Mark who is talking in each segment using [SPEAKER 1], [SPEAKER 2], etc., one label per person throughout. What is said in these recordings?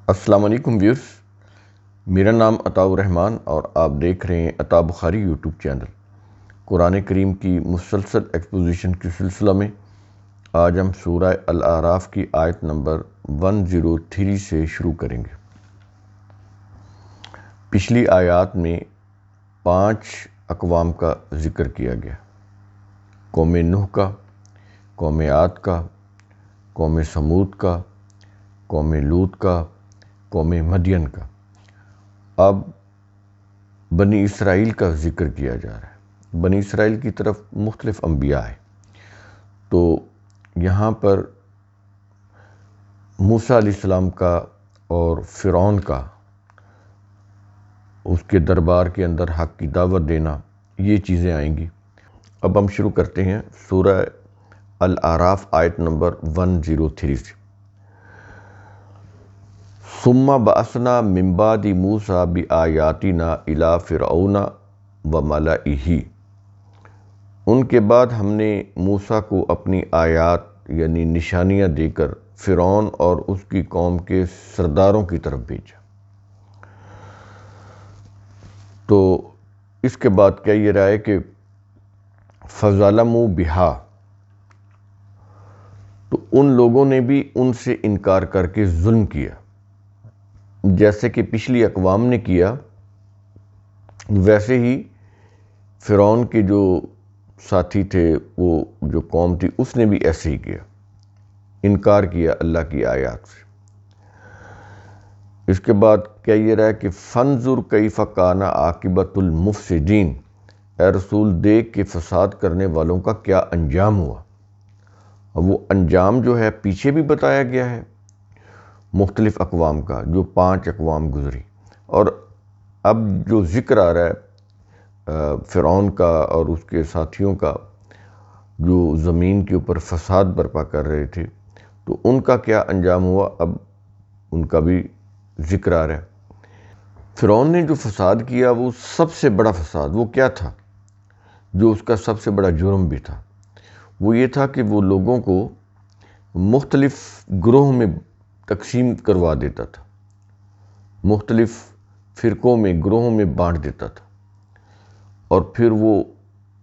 [SPEAKER 1] السلام علیکم ویورز، میرا نام عطاء الرحمن اور آپ دیکھ رہے ہیں عطاء بخاری یوٹیوب چینل۔ قرآن کریم کی مسلسل ایکسپوزیشن کے سلسلہ میں آج ہم سورہ الاعراف کی آیت نمبر 103 سے شروع کریں گے۔ پچھلی آیات میں 5 اقوام کا ذکر کیا گیا: قوم نوح کا، قوم عاد کا، قوم سمود کا، قوم لوط کا، قوم مدین کا۔ اب بنی اسرائیل کا ذکر کیا جا رہا ہے۔ بنی اسرائیل کی طرف مختلف انبیاء ہیں، تو یہاں پر موسیٰ علیہ السلام کا اور فرعون کا، اس کے دربار کے اندر حق کی دعوت دینا، یہ چیزیں آئیں گی۔ اب ہم شروع کرتے ہیں سورہ الاعراف آیت نمبر 103 سے۔ ثم بعثنا من بعد موسیٰ بآیاتنا الی فرعون وملئہ۔ ان کے بعد ہم نے موسیٰ کو اپنی آیات یعنی نشانیاں دے کر فرعون اور اس کی قوم کے سرداروں کی طرف بھیجا۔ تو اس کے بعد کیا یہ رہا ہے کہ فظلموا بہا، تو ان لوگوں نے بھی ان سے انکار کر کے ظلم کیا، جیسے کہ پچھلی اقوام نے کیا ویسے ہی فرعون کے جو ساتھی تھے، وہ جو قوم تھی، اس نے بھی ایسے ہی کیا، انکار کیا اللہ کی آیات سے۔ اس کے بعد کیا یہ رہا ہے کہ فانظر کیف کان عاقبۃ المفسدین، اے رسول دیکھ کہ فساد کرنے والوں کا کیا انجام ہوا۔ اب وہ انجام جو ہے پیچھے بھی بتایا گیا ہے مختلف اقوام کا، جو 5 اقوام گزری، اور اب جو ذکر آ رہا ہے فرعون کا اور اس کے ساتھیوں کا، جو زمین کے اوپر فساد برپا کر رہے تھے، تو ان کا کیا انجام ہوا، اب ان کا بھی ذکر آ رہا ہے۔ فرعون نے جو فساد کیا وہ سب سے بڑا فساد وہ کیا تھا، جو اس کا سب سے بڑا جرم بھی تھا، وہ یہ تھا کہ وہ لوگوں کو مختلف گروہ میں تقسیم کروا دیتا تھا، مختلف فرقوں میں، گروہوں میں بانٹ دیتا تھا، اور پھر وہ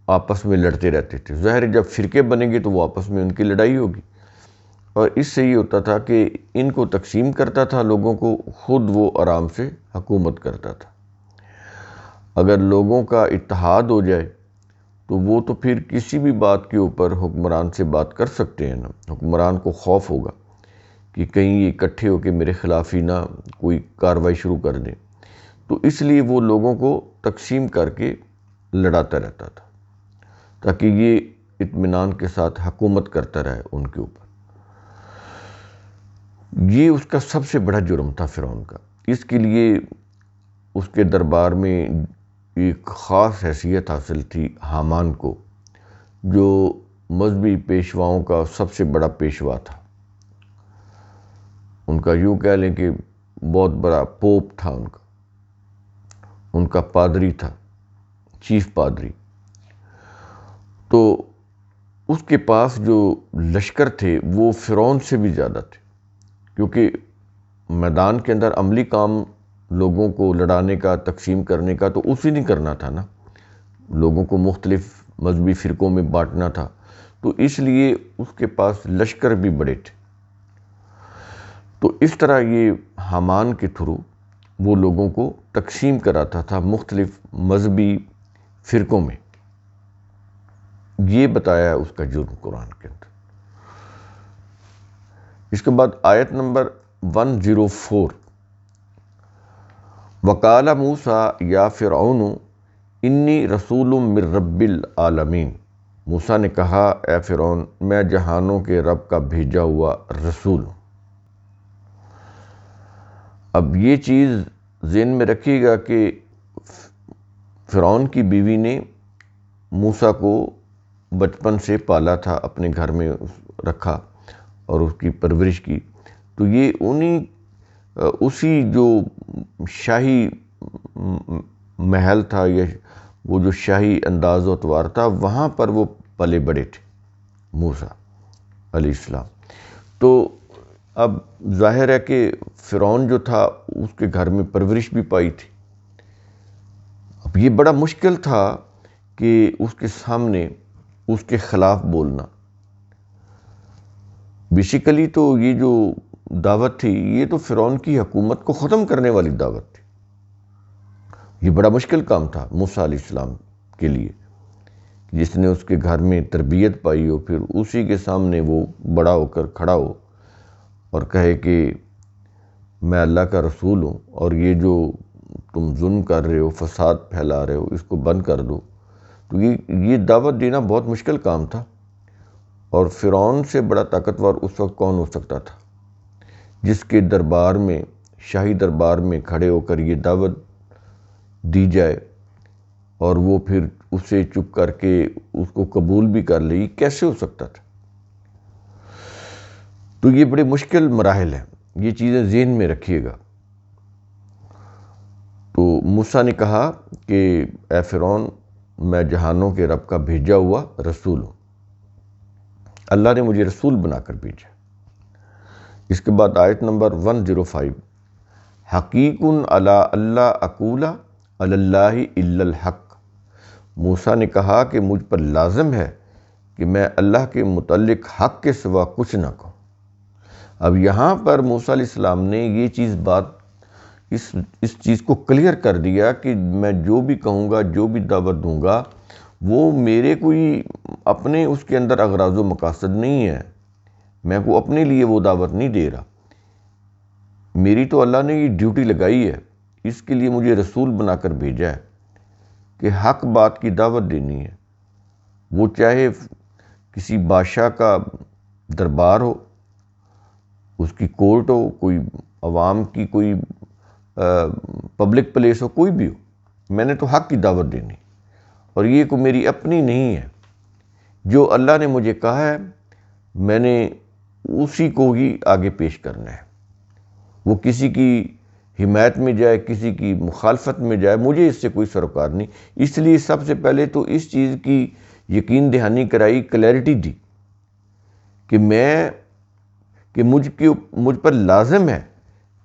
[SPEAKER 1] آپس میں لڑتے رہتے تھے۔ ظاہر ہے جب فرقے بنیں گے تو وہ آپس میں ان کی لڑائی ہوگی، اور اس سے یہ ہوتا تھا کہ ان کو تقسیم کرتا تھا لوگوں کو، خود وہ آرام سے حکومت کرتا تھا۔ اگر لوگوں کا اتحاد ہو جائے تو وہ تو پھر کسی بھی بات کے اوپر حکمران سے بات کر سکتے ہیں نا۔ حکمران کو خوف ہوگا کہ کہیں یہ اکٹھے ہو کے میرے خلاف ہی نہ کوئی کارروائی شروع کر دیں، تو اس لیے وہ لوگوں کو تقسیم کر کے لڑاتا رہتا تھا تاکہ یہ اطمینان کے ساتھ حکومت کرتا رہے ان کے اوپر۔ یہ اس کا سب سے بڑا جرم تھا فرعون کا۔ اس کے لیے اس کے دربار میں ایک خاص حیثیت حاصل تھی حامان کو، جو مذہبی پیشواؤں کا سب سے بڑا پیشوا تھا۔ ان کا یوں کہہ لیں کہ بہت بڑا پوپ تھا، ان کا پادری تھا، چیف پادری۔ تو اس کے پاس جو لشکر تھے وہ فرعون سے بھی زیادہ تھے، کیونکہ میدان کے اندر عملی کام لوگوں کو لڑانے کا، تقسیم کرنے کا تو اسی نے کرنا تھا نا، لوگوں کو مختلف مذہبی فرقوں میں بانٹنا تھا، تو اس لیے اس کے پاس لشکر بھی بڑے تھے۔ تو اس طرح یہ حامان کے تھرو وہ لوگوں کو تقسیم کراتا تھا مختلف مذہبی فرقوں میں۔ یہ بتایا ہے اس کا جرم قرآن کے اندر۔ اس کے بعد آیت نمبر 104، وَقَالَ مُوسَىٰ يَا فِرْعَوْنُ إِنِّي رَسُولٌ مِّن رَّبِّ الْعَالَمِينَ۔ موسیٰ نے کہا، اے فرعون، میں جہانوں کے رب کا بھیجا ہوا رسول ہوں۔ اب یہ چیز ذہن میں رکھیے گا کہ فرعون کی بیوی نے موسیٰ کو بچپن سے پالا تھا، اپنے گھر میں رکھا اور اس کی پرورش کی، تو یہ اسی جو شاہی محل تھا یا وہ جو شاہی انداز و اطوار تھا، وہاں پر وہ پلے بڑے تھے موسیٰ علیہ السلام۔ تو اب ظاہر ہے کہ فرعون جو تھا اس کے گھر میں پرورش بھی پائی تھی. اب یہ بڑا مشکل تھا کہ اس کے سامنے اس کے خلاف بولنا. بیسیکلی تو یہ جو دعوت تھی یہ تو فرعون کی حکومت کو ختم کرنے والی دعوت تھی. یہ بڑا مشکل کام تھا موسیٰ علیہ السلام کے لیے، جس نے اس کے گھر میں تربیت پائی ہو، پھر اسی کے سامنے وہ بڑا ہو کر کھڑا ہو اور کہے کہ میں اللہ کا رسول ہوں اور یہ جو تم ظلم کر رہے ہو، فساد پھیلا رہے ہو، اس کو بند کر دو. تو یہ دعوت دینا بہت مشکل کام تھا. اور فرعون سے بڑا طاقتور اس وقت کون ہو سکتا تھا جس کے دربار میں، شاہی دربار میں کھڑے ہو کر یہ دعوت دی جائے اور وہ پھر اسے چپ کر کے اس کو قبول بھی کر لے. یہ کیسے ہو سکتا تھا؟ تو یہ بڑے مشکل مراحل ہیں، یہ چیزیں ذہن میں رکھیے گا. تو موسیٰ نے کہا کہ اے فرعون، میں جہانوں کے رب کا بھیجا ہوا رسول ہوں، اللہ نے مجھے رسول بنا کر بھیجا. اس کے بعد آیت نمبر 105، حقیق علی اللہ اقول علی اللہ الا الحق. موسیٰ نے کہا کہ مجھ پر لازم ہے کہ میں اللہ کے متعلق حق کے سوا کچھ نہ کہوں. اب یہاں پر موسیٰ علیہ السلام نے یہ بات اس چیز کو کلیئر کر دیا کہ میں جو بھی کہوں گا، جو بھی دعوت دوں گا، وہ میرے کوئی اپنے اس کے اندر اغراض و مقاصد نہیں ہے. میں کو اپنے لیے وہ دعوت نہیں دے رہا. میری تو اللہ نے یہ ڈیوٹی لگائی ہے، اس کے لیے مجھے رسول بنا کر بھیجا ہے کہ حق بات کی دعوت دینی ہے. وہ چاہے کسی بادشاہ کا دربار ہو، اس کی کورٹ ہو، کوئی عوام کی کوئی پبلک پلیس ہو، کوئی بھی ہو، میں نے تو حق کی دعوت دینی. اور یہ کوئی میری اپنی نہیں ہے. جو اللہ نے مجھے کہا ہے میں نے اسی کو ہی آگے پیش کرنا ہے. وہ کسی کی حمایت میں جائے، کسی کی مخالفت میں جائے، مجھے اس سے کوئی سروکار نہیں. اس لیے سب سے پہلے تو اس چیز کی یقین دہانی کرائی، کلیئرٹی دی کہ مجھ پر لازم ہے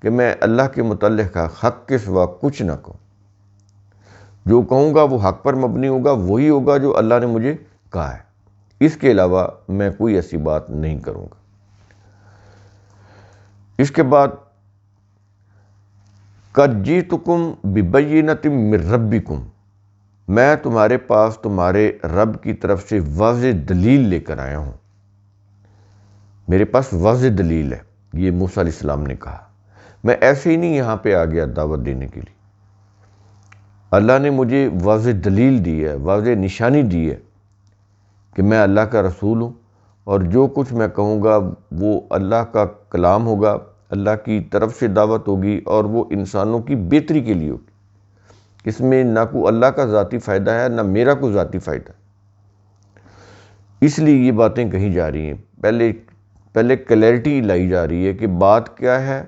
[SPEAKER 1] کہ میں اللہ کے متعلق حق کے سوا کچھ نہ کہوں. جو کہوں گا وہ حق پر مبنی ہوگا، وہی ہوگا جو اللہ نے مجھے کہا ہے. اس کے علاوہ میں کوئی ایسی بات نہیں کروں گا. اس کے بعد قد جئتکم ببینۃ من ربکم، میں تمہارے پاس تمہارے رب کی طرف سے واضح دلیل لے کر آیا ہوں. میرے پاس واضح دلیل ہے، یہ موسیٰ علیہ السلام نے کہا. میں ایسے ہی نہیں یہاں پہ آ گیا دعوت دینے کے لیے. اللہ نے مجھے واضح دلیل دی ہے، واضح نشانی دی ہے کہ میں اللہ کا رسول ہوں، اور جو کچھ میں کہوں گا وہ اللہ کا کلام ہوگا، اللہ کی طرف سے دعوت ہوگی، اور وہ انسانوں کی بہتری کے لیے ہوگی. اس میں نہ کوئی اللہ کا ذاتی فائدہ ہے، نہ میرا کوئی ذاتی فائدہ ہے. اس لیے یہ باتیں کہی جا رہی ہیں. پہلے کلیئرٹی لائی جا رہی ہے کہ بات کیا ہے،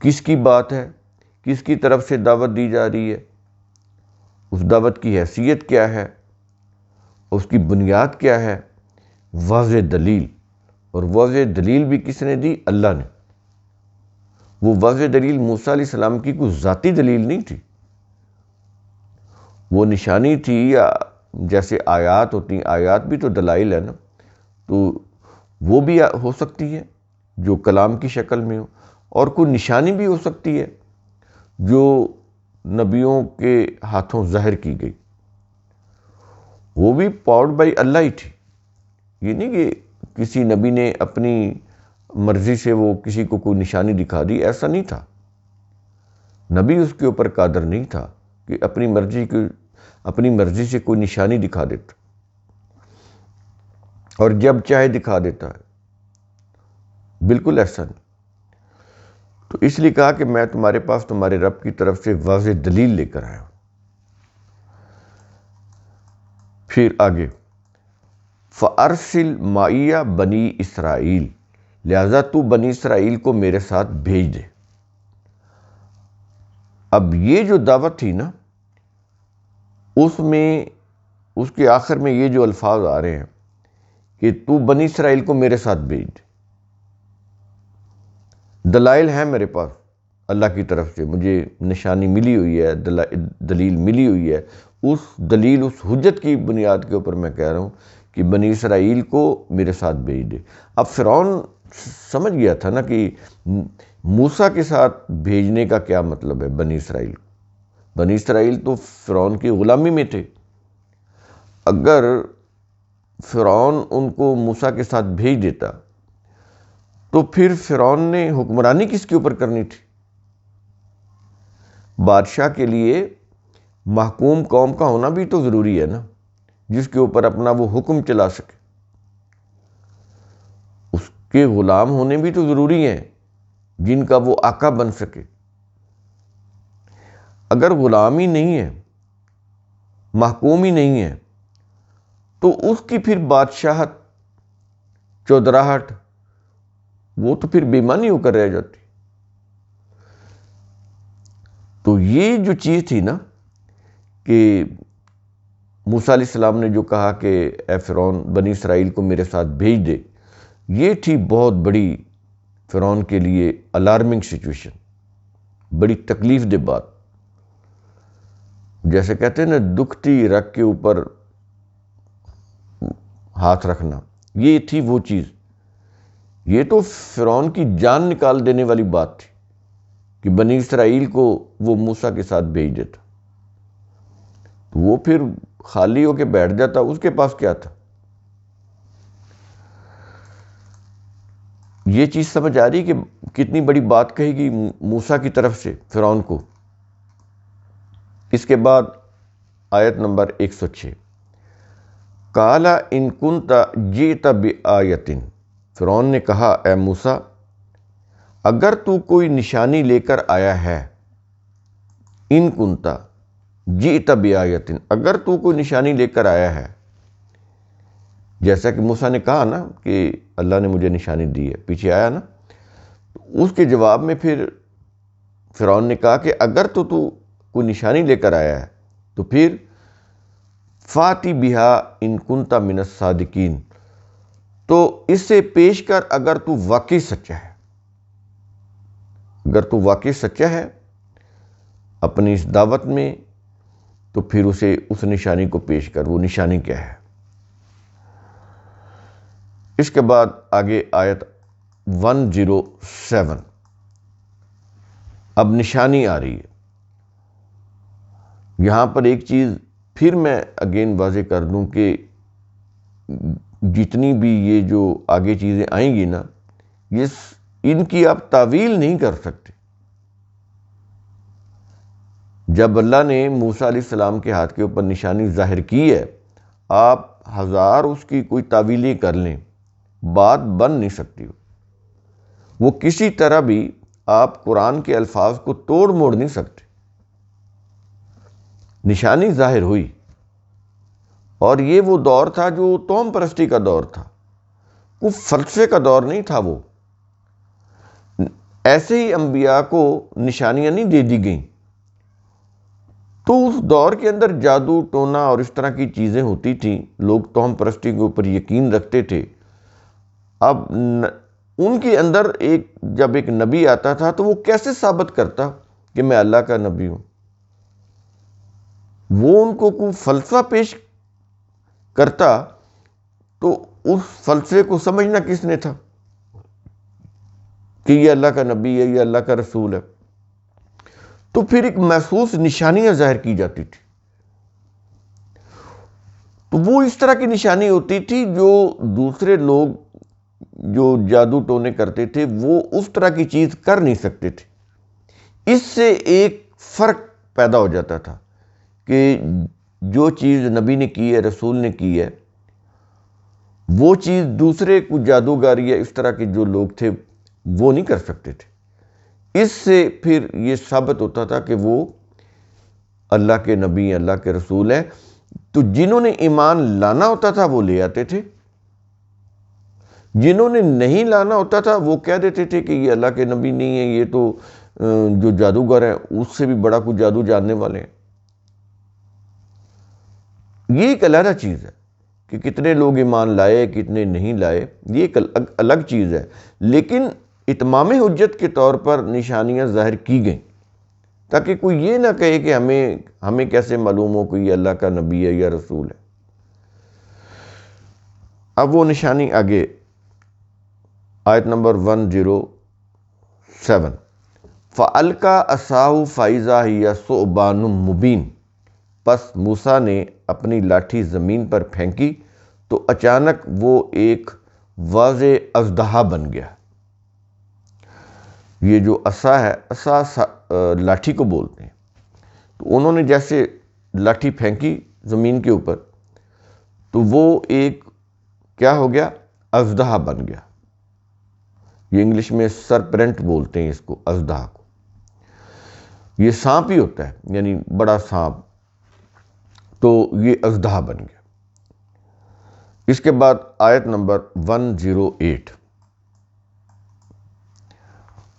[SPEAKER 1] کس کی بات ہے، کس کی طرف سے دعوت دی جا رہی ہے، اس دعوت کی حیثیت کیا ہے، اس کی بنیاد کیا ہے. واضح دلیل. اور واضح دلیل بھی کس نے دی؟ اللہ نے. وہ واضح دلیل موسیٰ علیہ السلام کی کوئی ذاتی دلیل نہیں تھی، وہ نشانی تھی. یا جیسے آیات ہوتی ہیں، آیات بھی تو دلائل ہے نا، تو وہ بھی ہو سکتی ہے جو کلام کی شکل میں ہو، اور کوئی نشانی بھی ہو سکتی ہے جو نبیوں کے ہاتھوں ظاہر کی گئی. وہ بھی پاورڈ بائی اللہ ہی تھی. یہ نہیں کہ کسی نبی نے اپنی مرضی سے وہ کسی کو کوئی نشانی دکھا دی، ایسا نہیں تھا. نبی اس کے اوپر قادر نہیں تھا کہ اپنی مرضی سے کوئی نشانی دکھا دیتا، اور جب چاہے دکھا دیتا ہے. بالکل ایسا نہیں. تو اس لیے کہا کہ میں تمہارے پاس تمہارے رب کی طرف سے واضح دلیل لے کر آیا ہوں. پھر آگے فَأَرْسِلْ مَعِیَ بنی اسرائیل، لہذا تو بنی اسرائیل کو میرے ساتھ بھیج دے. اب یہ جو دعوت تھی نا، اس میں اس کے آخر میں یہ جو الفاظ آ رہے ہیں کہ تو بنی اسرائیل کو میرے ساتھ بھیج دے. دلائل ہیں میرے پاس اللہ کی طرف سے، مجھے نشانی ملی ہوئی ہے، دلیل ملی ہوئی ہے، اس دلیل، اس حجت کی بنیاد کے اوپر میں کہہ رہا ہوں کہ بنی اسرائیل کو میرے ساتھ بھیج دے۔ اب فرعون سمجھ گیا تھا نا کہ موسیٰ کے ساتھ بھیجنے کا کیا مطلب ہے بنی اسرائیل کو۔ بنی اسرائیل تو فرعون کی غلامی میں تھے، اگر فرعون ان کو موسیٰ کے ساتھ بھیج دیتا تو پھر فرعون نے حکمرانی کس کے اوپر کرنی تھی؟ بادشاہ کے لیے محکوم قوم کا ہونا بھی تو ضروری ہے نا، جس کے اوپر اپنا وہ حکم چلا سکے۔ اس کے غلام ہونے بھی تو ضروری ہیں جن کا وہ آقا بن سکے۔ اگر غلام ہی نہیں ہے، محکوم ہی نہیں ہے، تو اس کی پھر بادشاہت، چودراہٹ، وہ تو پھر بےمانی ہو کر رہ جاتی۔ تو یہ جو چیز تھی نا کہ موسیٰ علیہ السلام نے جو کہا کہ اے فرعون بنی اسرائیل کو میرے ساتھ بھیج دے، یہ تھی بہت بڑی فرعون کے لیے الارمنگ سچویشن، بڑی تکلیف دہ بات۔ جیسے کہتے ہیں نا دکھتی رگ کے اوپر ہاتھ رکھنا، یہ تھی وہ چیز۔ یہ تو فرعون کی جان نکال دینے والی بات تھی کہ بنی اسرائیل کو وہ موسیٰ کے ساتھ بھیج دیتا، وہ پھر خالی ہو کے بیٹھ جاتا، اس کے پاس کیا تھا۔ یہ چیز سمجھ آ رہی کہ کتنی بڑی بات کہے گی موسیٰ کی طرف سے فرعون کو۔ اس کے بعد آیت نمبر 106، قَالَ إِن كُنْتَ جِئْتَ بِآیَةٍ، فرعون نے کہا اے موسیٰ اگر تو کوئی نشانی لے کر آیا ہے، ان کنتا جئت بآیۃ، اگر تو کوئی نشانی لے کر آیا ہے، جیسا کہ موسیٰ نے کہا نا کہ اللہ نے مجھے نشانی دی ہے، پیچھے آیا نا، اس کے جواب میں پھر فرعون نے کہا کہ اگر تو کوئی نشانی لے کر آیا ہے تو پھر فاتی بہا ان کنتا من الصادقین، تو اس سے پیش کر اگر تو واقعی سچا ہے، اگر تو واقعی سچا ہے اپنی اس دعوت میں، تو پھر اسے اس نشانی کو پیش کر۔ وہ نشانی کیا ہے؟ اس کے بعد آگے آیت 107، اب نشانی آ رہی ہے۔ یہاں پر ایک چیز پھر میں اگین واضح کر دوں کہ جتنی بھی یہ جو آگے چیزیں آئیں گی نا، ان کی آپ تعویل نہیں کر سکتے۔ جب اللہ نے موسیٰ علیہ السلام کے ہاتھ کے اوپر نشانی ظاہر کی ہے، آپ ہزار اس کی کوئی تعویلیں کر لیں، بات بن نہیں سکتی۔ وہ کسی طرح بھی آپ قرآن کے الفاظ کو توڑ موڑ نہیں سکتے۔ نشانی ظاہر ہوئی، اور یہ وہ دور تھا جو توم پرستی کا دور تھا، کوئی فلسفے کا دور نہیں تھا۔ وہ ایسے ہی انبیاء کو نشانیاں نہیں دے دی گئیں، تو اس دور کے اندر جادو ٹونا اور اس طرح کی چیزیں ہوتی تھیں، لوگ توم پرستی کے اوپر یقین رکھتے تھے۔ اب ان کے اندر جب ایک نبی آتا تھا تو وہ کیسے ثابت کرتا کہ میں اللہ کا نبی ہوں؟ وہ ان کو کوئی فلسفہ پیش کرتا تو اس فلسفے کو سمجھنا کس نے تھا کہ یہ اللہ کا نبی ہے، یہ اللہ کا رسول ہے؟ تو پھر ایک محسوس نشانیاں ظاہر کی جاتی تھی۔ تو وہ اس طرح کی نشانی ہوتی تھی جو دوسرے لوگ جو جادو ٹونے کرتے تھے وہ اس طرح کی چیز کر نہیں سکتے تھے۔ اس سے ایک فرق پیدا ہو جاتا تھا کہ جو چیز نبی نے کی ہے، رسول نے کی ہے، وہ چیز دوسرے کچھ جادوگر یا اس طرح کے جو لوگ تھے وہ نہیں کر سکتے تھے۔ اس سے پھر یہ ثابت ہوتا تھا کہ وہ اللہ کے نبی، اللہ کے رسول ہیں۔ تو جنہوں نے ایمان لانا ہوتا تھا وہ لے آتے تھے، جنہوں نے نہیں لانا ہوتا تھا وہ کہہ دیتے تھے کہ یہ اللہ کے نبی نہیں ہے، یہ تو جو جادوگر ہیں اس سے بھی بڑا کچھ جادو جاننے والے ہیں۔ یہ ایک علیحدہ چیز ہے کہ کتنے لوگ ایمان لائے، کتنے نہیں لائے، یہ ایک الگ چیز ہے۔ لیکن اتمام حجت کے طور پر نشانیاں ظاہر کی گئیں، تاکہ کوئی یہ نہ کہے کہ ہمیں کیسے معلوم ہو کہ یہ اللہ کا نبی ہے یا رسول ہے۔ اب وہ نشانی آگے آیت نمبر 107، فَأَلْقَىٰ عَصَاهُ فَإِذَا هِيَ ثُعْبَانٌ مُّبِينٌ، پس موسیٰ نے اپنی لاٹھی زمین پر پھینکی تو اچانک وہ ایک واضح اژدہا بن گیا۔ یہ جو عصا ہے، عصا لاٹھی کو بولتے ہیں، تو انہوں نے جیسے لاٹھی پھینکی زمین کے اوپر تو وہ ایک کیا ہو گیا؟ اژدہا بن گیا۔ یہ انگلش میں سرپرنٹ بولتے ہیں اس کو، اژدہا کو۔ یہ سانپ ہی ہوتا ہے، یعنی بڑا سانپ، تو یہ اژدہا بن گیا۔ اس کے بعد آیت نمبر 108،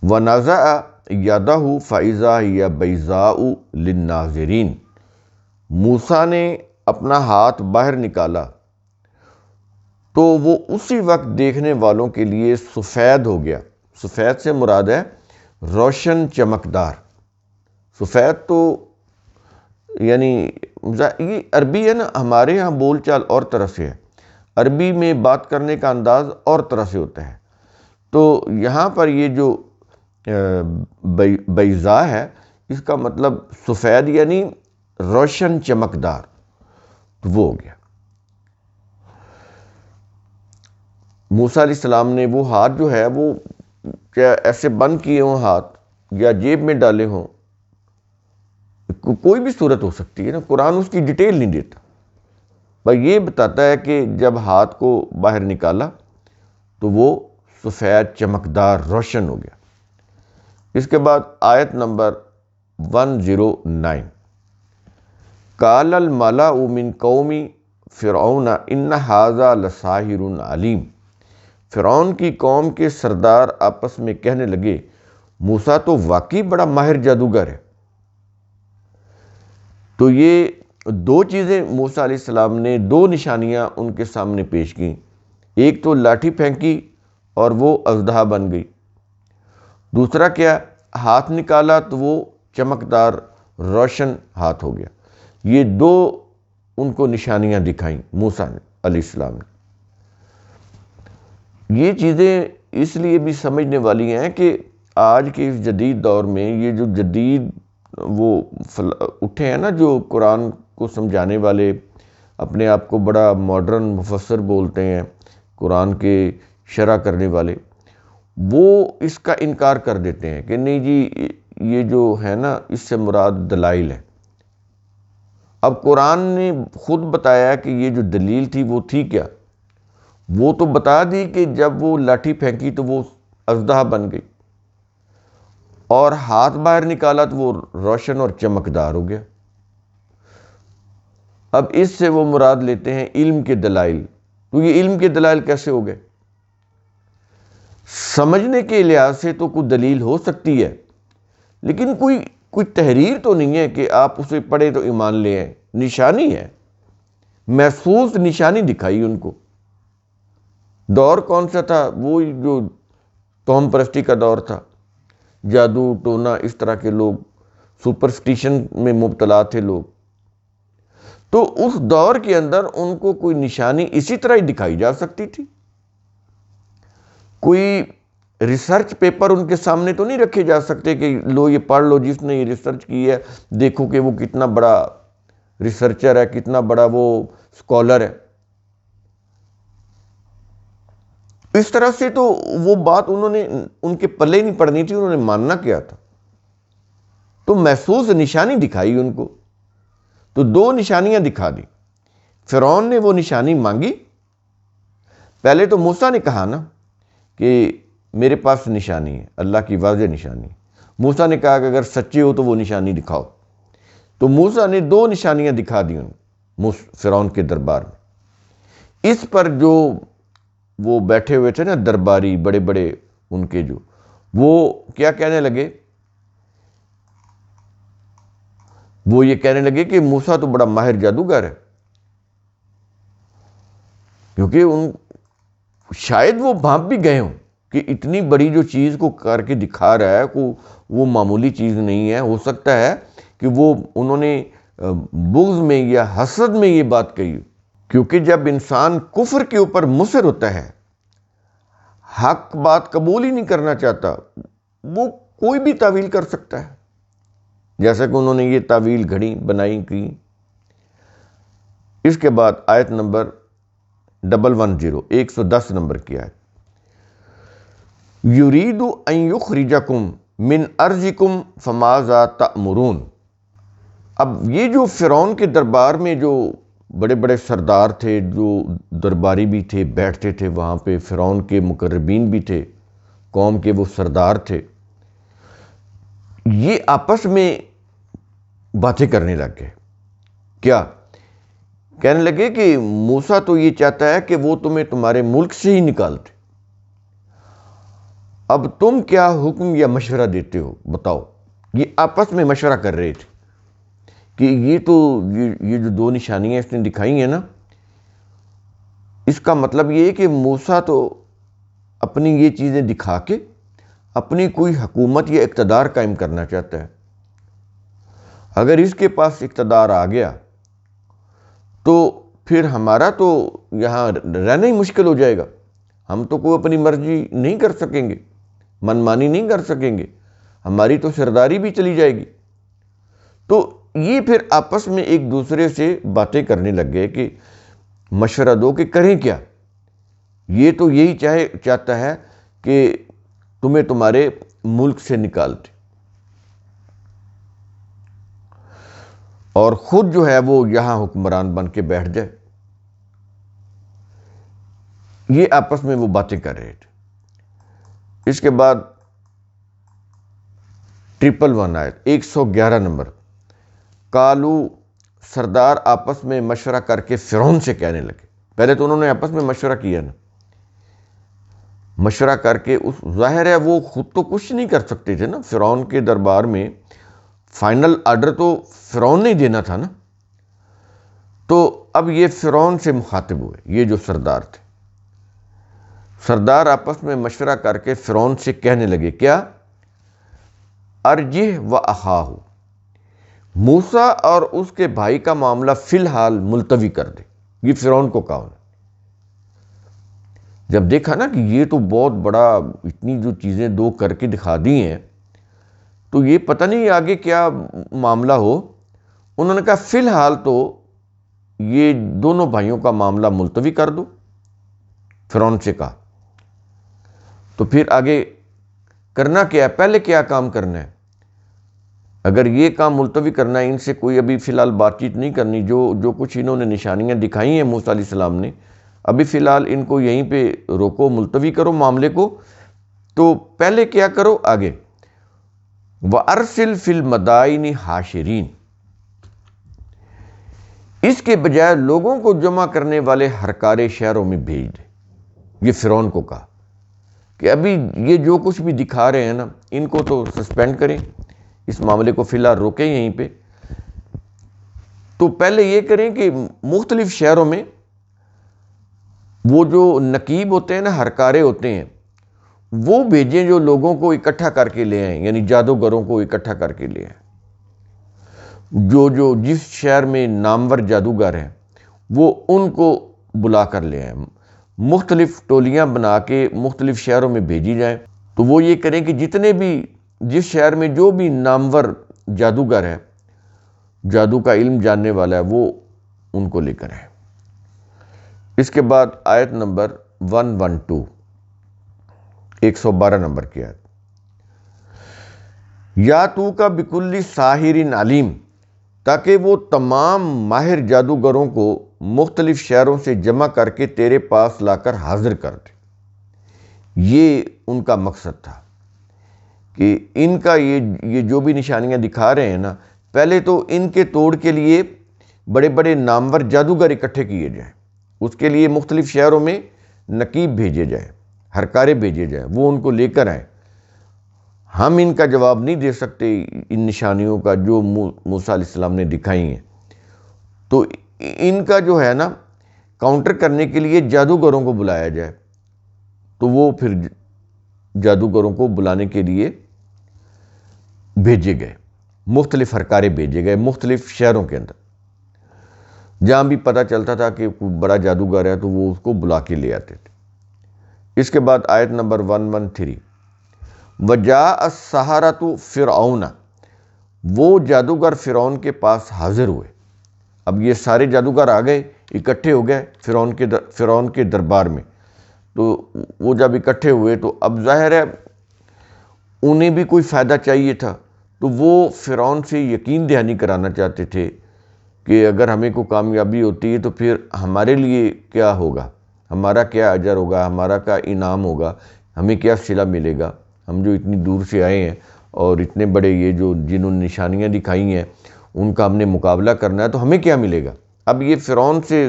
[SPEAKER 1] وَنَزَعَ يَدَهُ فَإِذَا هِيَ بَيْضَاءُ لِلنَّاظِرِينَ، موسیٰ نے اپنا ہاتھ باہر نکالا تو وہ اسی وقت دیکھنے والوں کے لیے سفید ہو گیا۔ سفید سے مراد ہے روشن چمکدار۔ سفید تو یعنی یہ عربی ہے نا، ہمارے ہاں بول چال اور طرح سے ہے، عربی میں بات کرنے کا انداز اور طرح سے ہوتا ہے۔ تو یہاں پر یہ جو بیضاء ہے، اس کا مطلب سفید یعنی روشن چمکدار، تو وہ ہو گیا۔ موسیٰ علیہ السلام نے وہ ہاتھ جو ہے وہ کیا ایسے بند کیے ہوں ہاتھ، یا جیب میں ڈالے ہوں، کوئی بھی صورت ہو سکتی ہے نا، قرآن اس کی ڈیٹیل نہیں دیتا، بس یہ بتاتا ہے کہ جب ہاتھ کو باہر نکالا تو وہ سفید چمکدار روشن ہو گیا۔ اس کے بعد آیت نمبر 109، قال الملأ من قوم فرعون ان ھذا لساحر علیم، فرعون کی قوم کے سردار آپس میں کہنے لگے موسیٰ تو واقعی بڑا ماہر جادوگر ہے۔ تو یہ دو چیزیں موسیٰ علیہ السلام نے، دو نشانیاں ان کے سامنے پیش کیں، ایک تو لاٹھی پھینکی اور وہ اژدہا بن گئی، دوسرا کیا؟ ہاتھ نکالا تو وہ چمکدار روشن ہاتھ ہو گیا۔ یہ دو ان کو نشانیاں دکھائیں موسیٰ علیہ السلام نے۔ یہ چیزیں اس لیے بھی سمجھنے والی ہیں کہ آج کے اس جدید دور میں یہ جو جدید وہ اٹھے ہیں نا، جو قرآن کو سمجھانے والے، اپنے آپ کو بڑا ماڈرن مفسر بولتے ہیں، قرآن کے شرح کرنے والے، وہ اس کا انکار کر دیتے ہیں کہ نہیں جی یہ جو ہے نا اس سے مراد دلائل ہے۔ اب قرآن نے خود بتایا کہ یہ جو دلیل تھی وہ تھی کیا؟ وہ تو بتا دی کہ جب وہ لاٹھی پھینکی تو وہ اژدہا بن گئی، اور ہاتھ باہر نکالا تو وہ روشن اور چمکدار ہو گیا۔ اب اس سے وہ مراد لیتے ہیں علم کے دلائل۔ تو یہ علم کے دلائل کیسے ہو گئے؟ سمجھنے کے لحاظ سے تو کوئی دلیل ہو سکتی ہے، لیکن کوئی تحریر تو نہیں ہے کہ آپ اسے پڑھیں تو ایمان لے آئیں۔ نشانی ہے، محسوس نشانی دکھائی ان کو۔ دور کون سا تھا؟ وہ جو قوم پرستی کا دور تھا، جادو ٹونا اس طرح کے لوگ، سپرسٹیشن میں مبتلا تھے لوگ۔ تو اس دور کے اندر ان کو کوئی نشانی اسی طرح ہی دکھائی جا سکتی تھی۔ کوئی ریسرچ پیپر ان کے سامنے تو نہیں رکھے جا سکتے کہ لو یہ پڑھ لو، جس نے یہ ریسرچ کی ہے دیکھو کہ وہ کتنا بڑا ریسرچر ہے، کتنا بڑا وہ اسکالر ہے۔ اس طرح سے تو وہ بات انہوں نے ان کے پلے نہیں پڑنی تھی، انہوں نے ماننا کیا تھا؟ تو محسوس نشانی دکھائی ان کو، تو دو نشانیاں دکھا دی۔ فرعون نے وہ نشانی مانگی، پہلے تو موسیٰ نے کہا نا کہ میرے پاس نشانی ہے، اللہ کی واضح نشانی۔ موسیٰ نے کہا کہ اگر سچے ہو تو وہ نشانی دکھاؤ، تو موسیٰ نے دو نشانیاں دکھا دی فرعون کے دربار میں۔ اس پر جو وہ بیٹھے ہوئے تھے نا درباری بڑے بڑے ان کے، جو وہ کیا کہنے لگے؟ وہ یہ کہنے لگے کہ موسیٰ تو بڑا ماہر جادوگر ہے، کیونکہ شاید وہ بھانپ بھی گئے ہوں کہ اتنی بڑی جو چیز کو کر کے دکھا رہا ہے وہ معمولی چیز نہیں ہے. ہو سکتا ہے کہ وہ انہوں نے بغض میں یا حسد میں یہ بات کہی، کیونکہ جب انسان کفر کے اوپر مصر ہوتا ہے، حق بات قبول ہی نہیں کرنا چاہتا، وہ کوئی بھی تعویل کر سکتا ہے، جیسا کہ انہوں نے یہ تعویل گھڑی بنائی کی. اس کے بعد آیت نمبر 110 110 نمبر کی آیت، یرید ان یخرجکم من ارضکم فماذا تأمرون. اب یہ جو فرعون کے دربار میں جو بڑے بڑے سردار تھے، جو درباری بھی تھے، بیٹھتے تھے وہاں پہ، فرعون کے مقربین بھی تھے، قوم کے وہ سردار تھے، یہ آپس میں باتیں کرنے لگ گئے. کیا کہنے لگے کہ موسیٰ تو یہ چاہتا ہے کہ وہ تمہیں تمہارے ملک سے ہی نکال دے، اب تم کیا حکم یا مشورہ دیتے ہو بتاؤ. یہ آپس میں مشورہ کر رہے تھے کہ یہ جو دو نشانیاں اس نے دکھائی ہیں نا، اس کا مطلب یہ ہے کہ موسیٰ تو اپنی یہ چیزیں دکھا کے اپنی کوئی حکومت یا اقتدار قائم کرنا چاہتا ہے. اگر اس کے پاس اقتدار آ گیا تو پھر ہمارا تو یہاں رہنا ہی مشکل ہو جائے گا. ہم تو کوئی اپنی مرضی نہیں کر سکیں گے، منمانی نہیں کر سکیں گے، ہماری تو سرداری بھی چلی جائے گی. تو یہ پھر آپس میں ایک دوسرے سے باتیں کرنے لگ گئے کہ مشورہ دو کہ کریں کیا. یہ تو یہی چاہتا ہے کہ تمہیں تمہارے ملک سے نکال دے، اور خود جو ہے وہ یہاں حکمران بن کے بیٹھ جائے. یہ آپس میں وہ باتیں کر رہے تھے. اس کے بعد 111 آیت 111 نمبر، کالو، سردار آپس میں مشورہ کر کے فرعون سے کہنے لگے. پہلے تو انہوں نے آپس میں مشورہ کیا نا، مشورہ کر کے ظاہر ہے وہ خود تو کچھ نہیں کر سکتے تھے نا، فرعون کے دربار میں فائنل آرڈر تو فرعون نے دینا تھا نا. تو اب یہ فرعون سے مخاطب ہوئے، یہ جو سردار تھے. سردار آپس میں مشورہ کر کے فرعون سے کہنے لگے کیا، ارجہ و اخاہ، موسیٰ اور اس کے بھائی کا معاملہ فی الحال ملتوی کر دے. یہ فرعون کو کہا. جب دیکھا نا کہ یہ تو بہت بڑا، اتنی جو چیزیں دو کر کے دکھا دی ہیں، تو یہ پتہ نہیں آگے کیا معاملہ ہو. انہوں نے کہا فی الحال تو یہ دونوں بھائیوں کا معاملہ ملتوی کر دو. فرعون سے کہا. تو پھر آگے کرنا کیا ہے، پہلے کیا کام کرنا ہے؟ اگر یہ کام ملتوی کرنا ہے، ان سے کوئی ابھی فی الحال بات چیت نہیں کرنی. جو کچھ انہوں نے نشانیاں دکھائی ہیں موسیٰ علیہ السلام نے، ابھی فی الحال ان کو یہیں پہ روکو، ملتوی کرو معاملے کو. تو پہلے کیا کرو آگے، وَأَرْسِلْ فِي الْمَدَائِنِ حَاشِرِينَ، اس کے بجائے لوگوں کو جمع کرنے والے ہرکارے شہروں میں بھیج دے. یہ فرعون کو کہا کہ ابھی یہ جو کچھ بھی دکھا رہے ہیں نا، ان کو تو سسپینڈ کریں، اس معاملے کو فی الحال روکیں یہیں پہ. تو پہلے یہ کریں کہ مختلف شہروں میں وہ جو نقیب ہوتے ہیں نا، ہرکارے ہوتے ہیں، وہ بھیجیں جو لوگوں کو اکٹھا کر کے لے آئیں، یعنی جادوگروں کو اکٹھا کر کے لے آئیں. جو جس شہر میں نامور جادوگر ہیں وہ ان کو بلا کر لے آئیں، مختلف ٹولیاں بنا کے مختلف شہروں میں بھیجی جائیں. تو وہ یہ کریں کہ جتنے بھی، جس شہر میں جو بھی نامور جادوگر ہے، جادو کا علم جاننے والا ہے، وہ ان کو لے کر آئیں. اس کے بعد آیت نمبر 112 112 نمبر کی آیت، یا تو کا بکل ساحر علیم، تاکہ وہ تمام ماہر جادوگروں کو مختلف شہروں سے جمع کر کے تیرے پاس لا کر حاضر کر دے. یہ ان کا مقصد تھا کہ ان کا یہ جو بھی نشانیاں دکھا رہے ہیں نا، پہلے تو ان کے توڑ کے لیے بڑے بڑے نامور جادوگر اکٹھے کیے جائیں، اس کے لیے مختلف شہروں میں نقیب بھیجے جائیں، ہرکارے بھیجے جائیں، وہ ان کو لے کر آئیں. ہم ان کا جواب نہیں دے سکتے ان نشانیوں کا جو موسیٰ علیہ السلام نے دکھائی ہیں. تو ان کا جو ہے نا کاؤنٹر کرنے کے لیے جادوگروں کو بلایا جائے. تو وہ پھر جادوگروں کو بلانے کے لیے بھیجے گئے، مختلف ہرکارے بھیجے گئے مختلف شہروں کے اندر، جہاں بھی پتہ چلتا تھا کہ کوئی بڑا جادوگر ہے تو وہ اس کو بلا کے لے آتے تھے۔ اس کے بعد آیت نمبر 113، وَجَاءَ السَّحَرَةُ فِرْعَوْنَ، وہ جادوگر فرعون کے پاس حاضر ہوئے۔ اب یہ سارے جادوگر آ گئے، اکٹھے ہو گئے فرعون کے دربار میں۔ تو وہ جب اکٹھے ہوئے تو اب ظاہر ہے انہیں بھی کوئی فائدہ چاہیے تھا، تو وہ فرعون سے یقین دہانی کرانا چاہتے تھے کہ اگر ہمیں کوئی کامیابی ہوتی ہے تو پھر ہمارے لیے کیا ہوگا، ہمارا کیا اجر ہوگا، ہمارا کیا انعام ہوگا، ہمیں کیا صلہ ملے گا، ہم جو اتنی دور سے آئے ہیں اور اتنے بڑے یہ جو جنہوں نے نشانیاں دکھائی ہیں ان کا ہم نے مقابلہ کرنا ہے تو ہمیں کیا ملے گا۔ اب یہ فرعون سے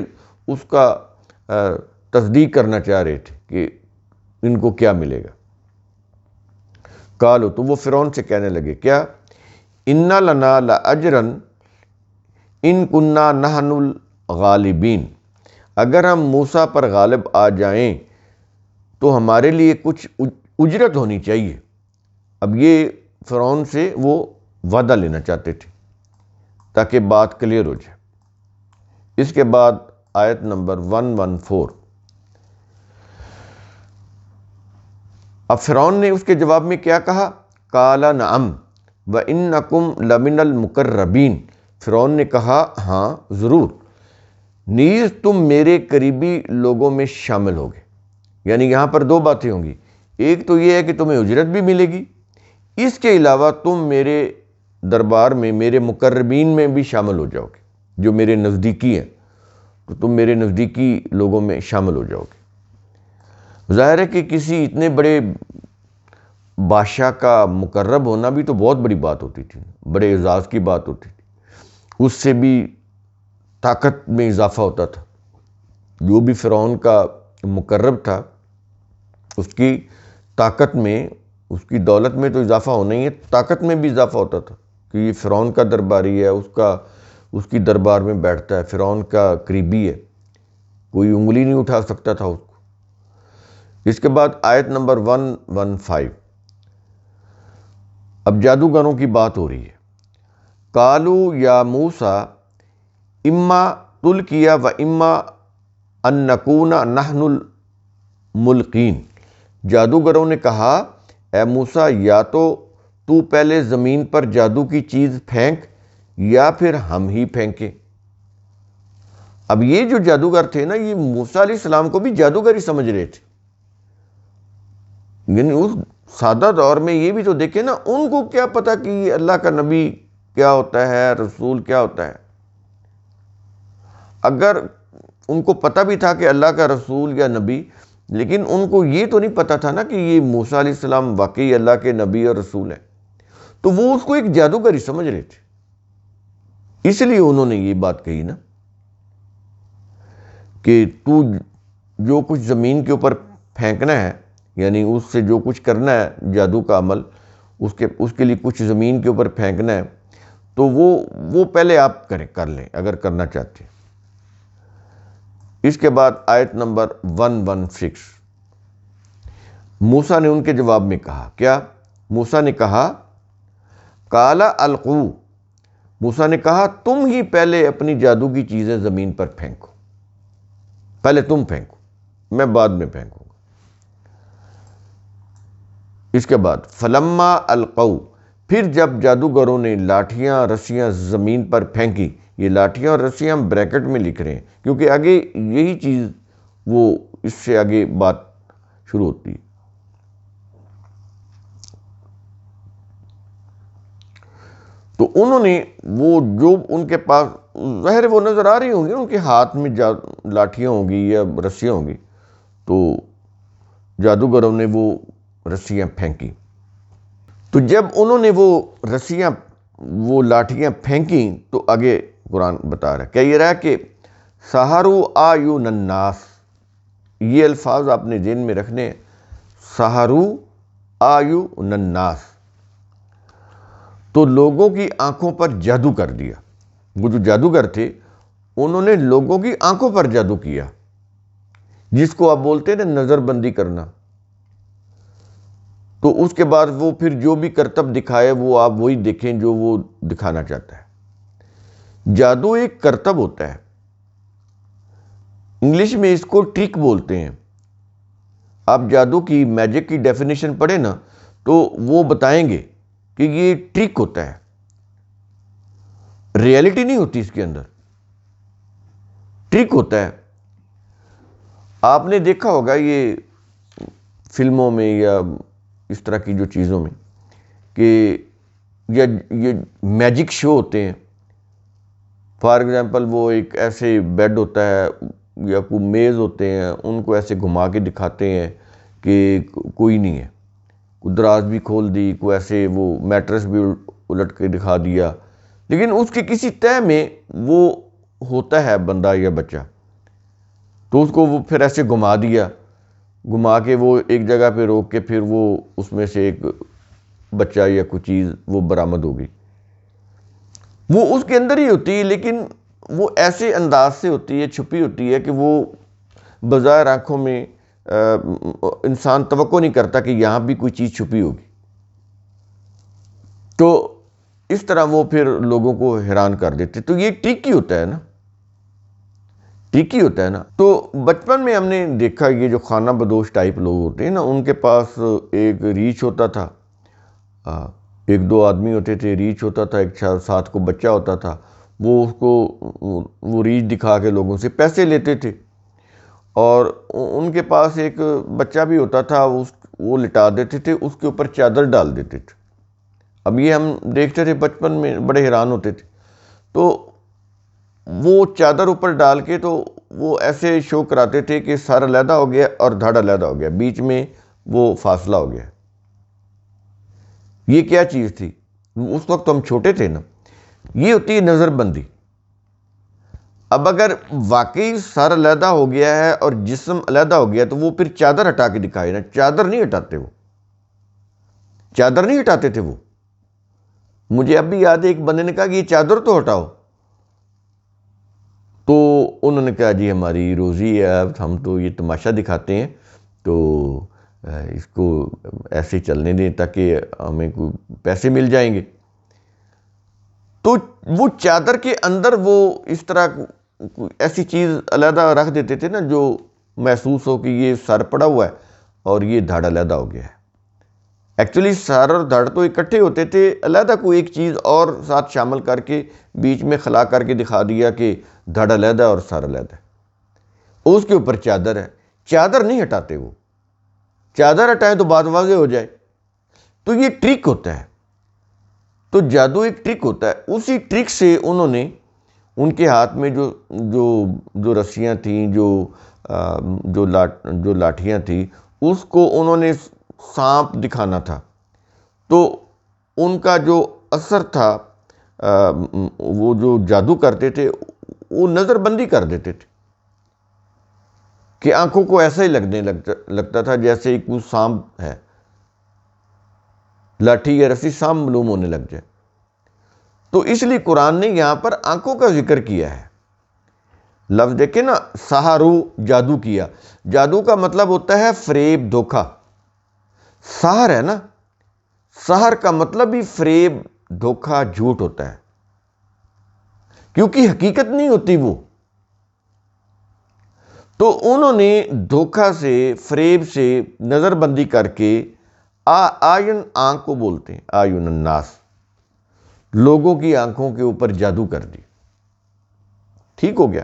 [SPEAKER 1] اس کا تصدیق کرنا چاہ رہے تھے کہ ان کو کیا ملے گا۔ قالوا، تو وہ فرعون سے کہنے لگے کیا، اِنَّ لَنَا لَأَجْرًا إِن كُنَّا نَحْنُ الْغَالِبِينَ، اگر ہم موسیٰ پر غالب آ جائیں تو ہمارے لیے کچھ اجرت ہونی چاہیے۔ اب یہ فرعون سے وہ وعدہ لینا چاہتے تھے تاکہ بات کلیئر ہو جائے۔ اس کے بعد آیت نمبر 114، اب فرعون نے اس کے جواب میں کیا کہا، قال نعم وَإِنَّكُمْ لَمِنَ الْمُقَرَّبِينَ، فرعون نے کہا ہاں ضرور، نیز تم میرے قریبی لوگوں میں شامل ہوگے۔ یعنی یہاں پر دو باتیں ہوں گی، ایک تو یہ ہے کہ تمہیں اجرت بھی ملے گی، اس کے علاوہ تم میرے دربار میں میرے مقربین میں بھی شامل ہو جاؤ گے، جو میرے نزدیکی ہیں تو تم میرے نزدیکی لوگوں میں شامل ہو جاؤ گے۔ ظاہر ہے کہ کسی اتنے بڑے بادشاہ کا مقرب ہونا بھی تو بہت بڑی بات ہوتی تھی، بڑے اعزاز کی بات ہوتی تھی، اس سے بھی طاقت میں اضافہ ہوتا تھا۔ جو بھی فرعون کا مقرب تھا اس کی طاقت میں، اس کی دولت میں تو اضافہ ہونا ہی ہے، طاقت میں بھی اضافہ ہوتا تھا کہ یہ فرعون کا درباری ہے، اس کی دربار میں بیٹھتا ہے، فرعون کا قریبی ہے، کوئی انگلی نہیں اٹھا سکتا تھا اس کو۔ اس کے بعد آیت نمبر 115، اب جادوگروں کی بات ہو رہی ہے۔ قالوا یا موسیٰ اما تلقی و اما ان نکون نحن الملقین، جادوگروں نے کہا اے موسیٰ یا تو پہلے زمین پر جادو کی چیز پھینک یا پھر ہم ہی پھینکیں۔ اب یہ جو جادوگر تھے نا، یہ موسیٰ علیہ السلام کو بھی جادوگر ہی سمجھ رہے تھے، یعنی اس سادہ دور میں یہ بھی تو دیکھیں نا، ان کو کیا پتا کہ اللہ کا نبی کیا ہوتا ہے، رسول کیا ہوتا ہے۔ اگر ان کو پتہ بھی تھا کہ اللہ کا رسول یا نبی، لیکن ان کو یہ تو نہیں پتا تھا نا کہ یہ موسیٰ علیہ السلام واقعی اللہ کے نبی اور رسول ہیں، تو وہ اس کو ایک جادوگر ہی سمجھ رہے تھے، اس لیے انہوں نے یہ بات کہی نا کہ تو جو کچھ زمین کے اوپر پھینکنا ہے، یعنی اس سے جو کچھ کرنا ہے جادو کا عمل، اس کے لیے کچھ زمین کے اوپر پھینکنا ہے تو وہ پہلے آپ کر لیں اگر کرنا چاہتے ہیں۔ اس کے بعد آیت نمبر 116، موسیٰ نے ان کے جواب میں کہا کیا، موسیٰ نے کہا قال القوا، موسیٰ نے کہا تم ہی پہلے اپنی جادو کی چیزیں زمین پر پھینکو، پہلے تم پھینکو، میں بعد میں پھینکوں گا۔ اس کے بعد فلما القوا، پھر جب جادوگروں نے لاٹھیاں رسیاں زمین پر پھینکی، یہ لاٹھیاں اور رسیاں ہم بریکٹ میں لکھ رہے ہیں کیونکہ آگے یہی چیز وہ اس سے آگے بات شروع ہوتی ہے۔ تو انہوں نے وہ جو ان کے پاس ظاہر وہ نظر آ رہی ہوں گی، ان کے ہاتھ میں لاٹھیاں ہوں گی یا رسیاں ہوں گی، تو جادوگروں نے وہ رسیاں پھینکی۔ تو جب انہوں نے وہ لاٹھیاں پھینکیں تو آگے قرآن بتا رہا ہے، کیا یہ رہا کہ سحروا اعین الناس، یہ الفاظ آپ نے ذہن میں رکھنے ہیں، سحروا اعین الناس، تو لوگوں کی آنکھوں پر جادو کر دیا۔ وہ جو جادوگر تھے انہوں نے لوگوں کی آنکھوں پر جادو کیا، جس کو آپ بولتے ہیں نا نظر بندی کرنا۔ تو اس کے بعد وہ پھر جو بھی کرتب دکھائے وہ آپ وہی دیکھیں جو وہ دکھانا چاہتا ہے۔ جادو ایک کرتب ہوتا ہے، انگلش میں اس کو ٹرک بولتے ہیں۔ آپ جادو کی، میجک کی ڈیفینیشن پڑھیں نا تو وہ بتائیں گے کہ یہ ٹرک ہوتا ہے، ریئلٹی نہیں ہوتی اس کے اندر، ٹرک ہوتا ہے۔ آپ نے دیکھا ہوگا یہ فلموں میں یا اس طرح کی جو چیزوں میں کہ یہ میجک شو ہوتے ہیں، فار ایگزامپل وہ ایک ایسے بیڈ ہوتا ہے یا کوئی میز ہوتے ہیں، ان کو ایسے گھما کے دکھاتے ہیں کہ کوئی نہیں ہے، کوئی دراز بھی کھول دی، کوئی ایسے وہ میٹرس بھی الٹ کے دکھا دیا، لیکن اس کے کسی تہہ میں وہ ہوتا ہے بندہ یا بچہ، تو اس کو وہ پھر ایسے گھما دیا، گھما کے وہ ایک جگہ پہ روک کے پھر وہ اس میں سے ایک بچہ یا کوئی چیز وہ برآمد ہوگی، وہ اس کے اندر ہی ہوتی ہے، لیکن وہ ایسے انداز سے ہوتی ہے، چھپی ہوتی ہے کہ وہ بظاہر آنکھوں میں انسان توقع نہیں کرتا کہ یہاں بھی کوئی چیز چھپی ہوگی۔ تو اس طرح وہ پھر لوگوں کو حیران کر دیتے، تو یہ ٹرک ہی ہوتا ہے نا، ٹرک ہی ہوتا ہے نا۔ تو بچپن میں ہم نے دیکھا یہ جو خانہ بدوش ٹائپ لوگ ہوتے ہیں نا، ان کے پاس ایک ریچھ ہوتا تھا، ایک دو آدمی ہوتے تھے، ریچھ ہوتا تھا، ایک ساتھ کو بچہ ہوتا تھا، وہ اس کو وہ ریچھ دکھا کے لوگوں سے پیسے لیتے تھے، اور ان کے پاس ایک بچہ بھی ہوتا تھا، وہ لٹا دیتے تھے، اس کے اوپر چادر ڈال دیتے تھے۔ اب یہ ہم دیکھتے تھے بچپن میں، بڑے حیران ہوتے تھے، تو وہ چادر اوپر ڈال کے تو وہ ایسے شو کراتے تھے کہ سر علیحدہ ہو گیا اور دھڑ علیحدہ ہو گیا، بیچ میں وہ فاصلہ ہو گیا۔ یہ کیا چیز تھی؟ اس وقت ہم چھوٹے تھے نا، یہ ہوتی ہے نظر بندی۔ اب اگر واقعی سر علیحدہ ہو گیا ہے اور جسم علیحدہ ہو گیا تو وہ پھر چادر ہٹا کے دکھائے نا، چادر نہیں ہٹاتے، وہ چادر نہیں ہٹاتے تھے۔ وہ مجھے اب بھی یاد ہے ایک بندے نے کہا کہ یہ چادر تو ہٹاؤ، تو انہوں نے کہا جی ہماری روزی ہے، اب ہم تو یہ تماشا دکھاتے ہیں، تو اس کو ایسے چلنے دیں تاکہ ہمیں کوئی پیسے مل جائیں گے۔ تو وہ چادر کے اندر وہ اس طرح ایسی چیز علیحدہ رکھ دیتے تھے نا جو محسوس ہو کہ یہ سر پڑا ہوا ہے اور یہ دھڑ علیحدہ ہو گیا ہے۔ ایکچولی سر اور دھڑ تو اکٹھے ہوتے تھے، علیحدہ کوئی ایک چیز اور ساتھ شامل کر کے بیچ میں خلا کر کے دکھا دیا کہ دھڑ علیحدہ اور سر علیحدہ ہے، اس کے اوپر چادر ہے۔ چادر نہیں ہٹاتے، وہ چادر ہٹائیں تو بات واضح ہو جائے۔ تو یہ ٹرک ہوتا ہے، تو جادو ایک ٹرک ہوتا ہے۔ اسی ٹرک سے انہوں نے ان کے ہاتھ میں جو رسیاں تھیں، جو لاٹھیاں تھیں، اس کو انہوں نے سانپ دکھانا تھا، تو ان کا جو اثر تھا، وہ جو جادو کرتے تھے وہ نظر بندی کر دیتے تھے کہ آنکھوں کو ایسا ہی لگتا تھا جیسے ایک کوئی سانپ ہے، لاٹھی یا رسی سانپ معلوم ہونے لگ جائے۔ تو اس لیے قرآن نے یہاں پر آنکھوں کا ذکر کیا ہے۔ لفظ دیکھیں نا، سحرو، جادو کیا، جادو کا مطلب ہوتا ہے فریب، دھوکہ۔ سحر ہے نا، سحر کا مطلب ہی فریب، دھوکہ، جھوٹ ہوتا ہے، کیونکہ حقیقت نہیں ہوتی وہ۔ تو انہوں نے دھوکہ سے، فریب سے، نظر بندی کر کے آئین، آنکھ کو بولتے ہیں، آئین الناس، لوگوں کی آنکھوں کے اوپر جادو کر دی۔ ٹھیک ہو گیا؟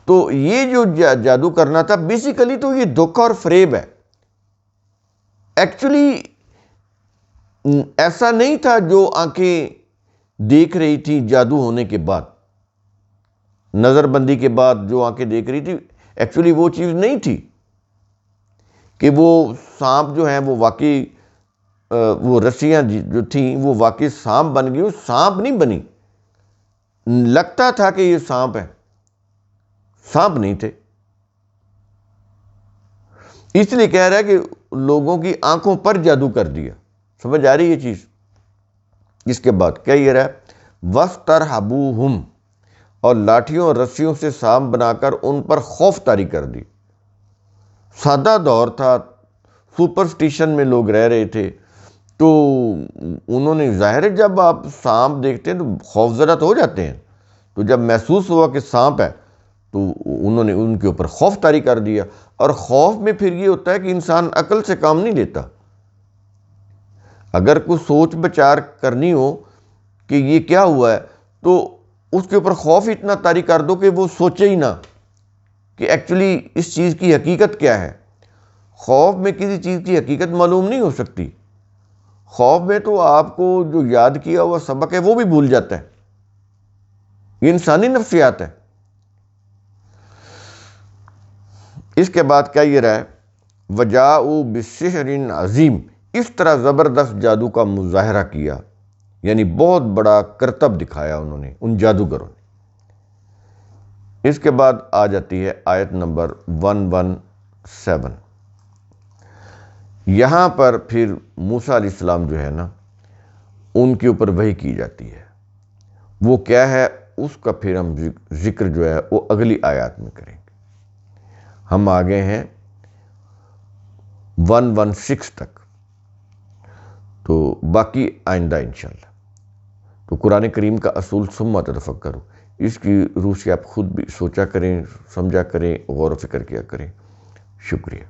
[SPEAKER 1] تو یہ جو جادو کرنا تھا بیسیکلی تو یہ دھوکہ اور فریب ہے۔ ایکچولی ایسا نہیں تھا جو آنکھیں دیکھ رہی تھی جادو ہونے کے بعد، نظر بندی کے بعد جو آنکھیں دیکھ رہی تھی، ایکچولی وہ چیز نہیں تھی کہ وہ سانپ جو ہیں وہ واقعی، وہ رسیاں جو تھیں وہ واقعی سانپ بن گئی، وہ سانپ نہیں بنی۔ لگتا تھا کہ یہ سانپ ہے، سانپ نہیں تھے۔ اس لیے کہہ رہا ہے کہ لوگوں کی آنکھوں پر جادو کر دیا۔ سمجھ آ رہی ہے یہ چیز؟ اس کے بعد کیا یہ رہا ہے، وَاسْتَرْهَبُوهُمْ، اور لاٹھیوں اور رسیوں سے سانپ بنا کر ان پر خوف طاری کر دی۔ سادہ دور تھا، سپرسٹیشن میں لوگ رہ رہے تھے، تو انہوں نے ظاہر ہے جب آپ سانپ دیکھتے ہیں تو خوف زدہ تو ہو جاتے ہیں، تو جب محسوس ہوا کہ سانپ ہے تو انہوں نے ان کے اوپر خوف طاری کر دیا. اور خوف میں پھر یہ ہوتا ہے کہ انسان عقل سے کام نہیں لیتا. اگر کوئی سوچ بچار کرنی ہو کہ یہ کیا ہوا ہے تو اس کے اوپر خوف اتنا طاری کر دو کہ وہ سوچے ہی نہ کہ ایکچولی اس چیز کی حقیقت کیا ہے. خوف میں کسی چیز کی حقیقت معلوم نہیں ہو سکتی. خوف میں تو آپ کو جو یاد کیا ہوا سبق ہے وہ بھی بھول جاتا ہے. یہ انسانی نفسیات ہے. اس کے بعد کیا یہ رہا ہے، وَجَاءُوا بِسِحْرٍ عَظِيمٍ، اس طرح زبردست جادو کا مظاہرہ کیا، یعنی بہت بڑا کرتب دکھایا انہوں نے، ان جادوگروں نے. اس کے بعد آ جاتی ہے آیت نمبر 117. یہاں پر پھر موسیٰ علیہ السلام جو ہے نا ان کے اوپر وحی کی جاتی ہے. وہ کیا ہے اس کا پھر ہم ذکر جو ہے وہ اگلی آیات میں کریں گے. ہم آگے ہیں 116 تک، تو باقی آئندہ انشاءاللہ. تو قرآن کریم کا اصول ثم تفکروا، اس کی روح سے آپ خود بھی سوچا کریں، سمجھا کریں، غور و فکر کیا کریں. شکریہ.